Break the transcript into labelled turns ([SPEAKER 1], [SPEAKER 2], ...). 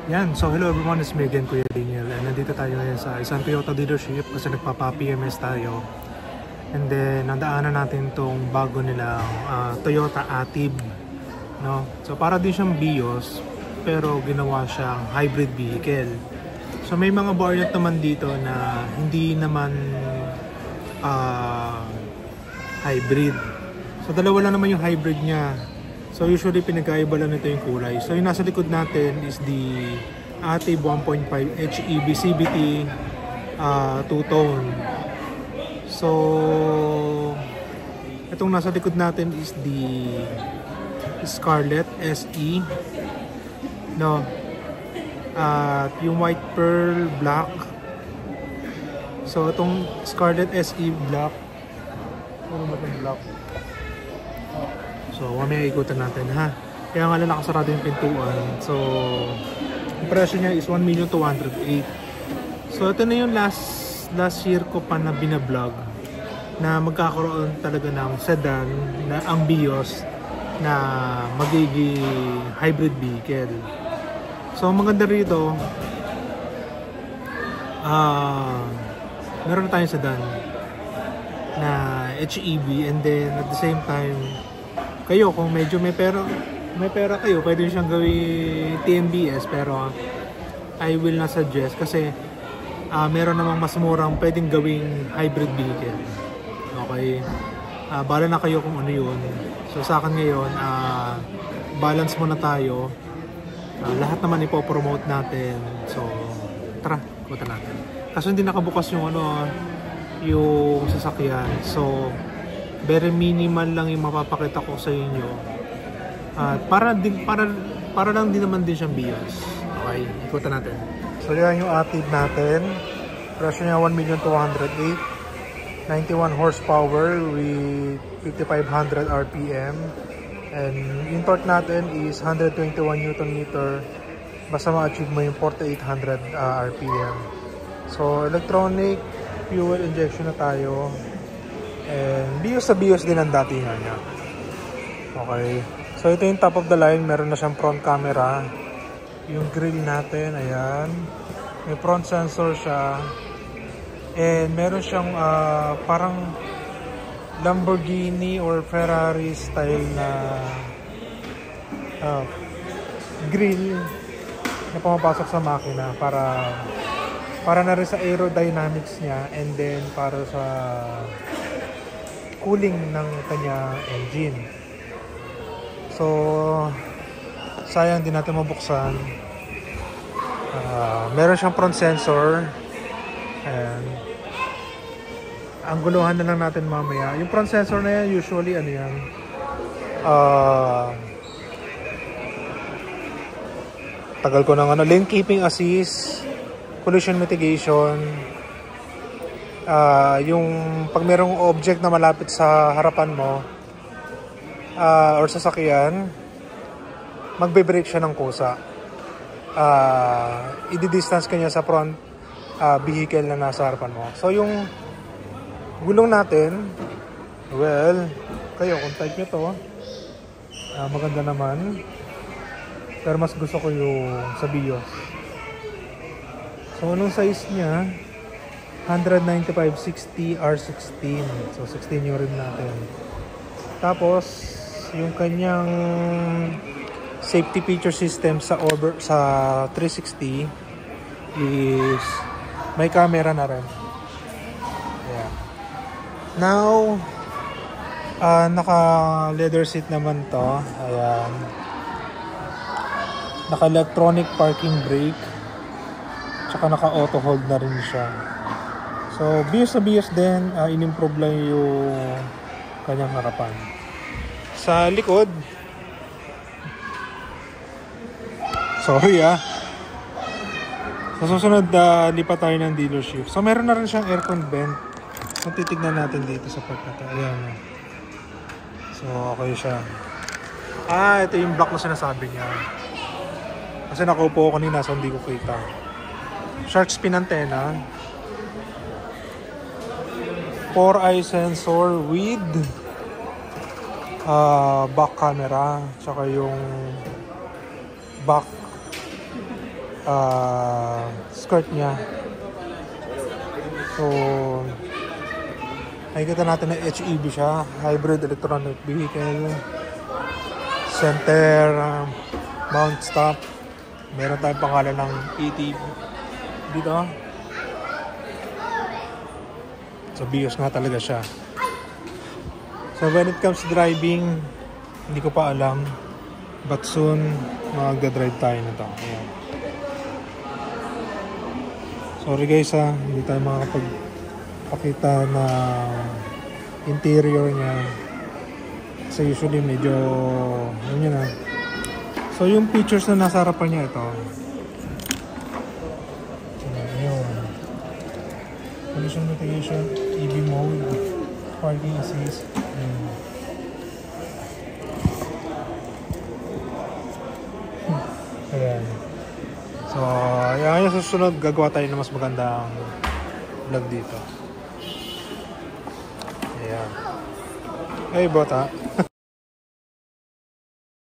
[SPEAKER 1] Yan, so hello everyone, it's me again, Kuya Daniel. And nandito tayo ngayon sa isang Toyota dealership kasi nagpapa-PMS tayo. And then, nadaanan natin itong bago nilang Toyota Atib. No? So para din siyang Vios, pero ginawa siyang hybrid vehicle. So may mga variant naman dito na hindi naman hybrid. So dalawa lang naman yung hybrid niya. So usually pinagkaiba lang nito yung kulay. So yung nasa likod natin is the Atib 1.5 HEV CVT two-tone. So itong nasa likod natin is the Scarlett SE. No. At yung white pearl black. So itong Scarlett SE black. Ano ba itong black? So, mamaya ikutan natin ha. Kaya nga lang nakasarado yung pintuan. So, yung presyo niya is 1,208,000. So, ito na yung last year ko pa na binablog na magkakaroon talaga ng sedan na ang Vios na magiging hybrid vehicle. So, ang maganda rito, meron na tayong sedan na HEV, and then at the same time kayo kung medyo may pera kayo, pwede siyang gawing TMBS, pero I will not suggest kasi meron namang mas murang pwedeng gawing hybrid vehicle. Okay, bala na kayo kung ano yun. So sa akin ngayon, balance muna tayo. Lahat naman ipopromote natin. So tara, kuta natin. Kaso hindi nakabukas yung yung sasakyan. So very minimal lang yung mapapakita ko sa inyo. At para lang din naman din siyang Vios. Okay, ikutan natin. So yan yung Atib natin. Presyo niya 1,208,000. 91 horsepower with 5,500 RPM. And yung torque natin is 121 Nm. Basta ma-achieve mo yung 4,800 RPM. So electronic fuel injection na tayo. And Vios sa Vios din ang datingan niya. Okay. So ito yung top of the line. Meron na siyang front camera. Yung grill natin, ayan. May front sensor siya. And meron siyang parang Lamborghini or Ferrari style na grill na pumapasok sa makina para na rin sa aerodynamics niya, and then para sa cooling ng kanya engine. So sayang din natin mabuksan. Meron siyang front sensor, and ang guluhan na lang natin mamaya. Yung front sensor na yan, usually ano yan, tagal ko ng lane keeping assist, collision mitigation. Yung pag merong object na malapit sa harapan mo or sasakyan, magbe-brake siya ng kusa. I-distance kanya sa front vehicle na nasa harapan mo. So yung gulong natin, well, kayo kung type nyo to, maganda naman, pero mas gusto ko yung sa Vios. So anong size niya? 195/60 R16. So 16 yung rim natin. Tapos yung kanyang safety feature system sa 360 is may camera na rin. Yeah. Now naka leather seat naman to. Ayan. Naka electronic parking brake. Tsaka naka auto hold na rin siya. So, Vios sa Vios din, in-improve lang yung kanyang harapan. Sa likod, sorry sa susunod, lipat tayo ng dealership. So, meron na rin siyang aircon vent. So, titignan natin dito sa part na ito. Ayan. So, okay siya. Ito yung block na sinasabi niya. Kasi nakaupo ako kanina, so hindi ko kita. Shark spin antenna. 4-eye sensor with back camera, tsaka yung back skirt niya. So, nakikita natin na HEV siya, hybrid electronic vehicle, center mount stop, meron tayong pangalan ng ET dito. So BIOS nga talaga siya. So when it comes to driving, hindi ko pa alam, but soon magdadrive tayo nito. Ayan. Sorry guys hindi tayo makakapagpakita na interior niya. Kasi usually medyo yun na. So yung features na nasa harapan niya ito. Ayun. Collision mitigation, EV mode, parking assist. Ayan. So, ayan, sa susunod gagawa tayo ng mas magandang vlog dito. Ayan. Hey, bota.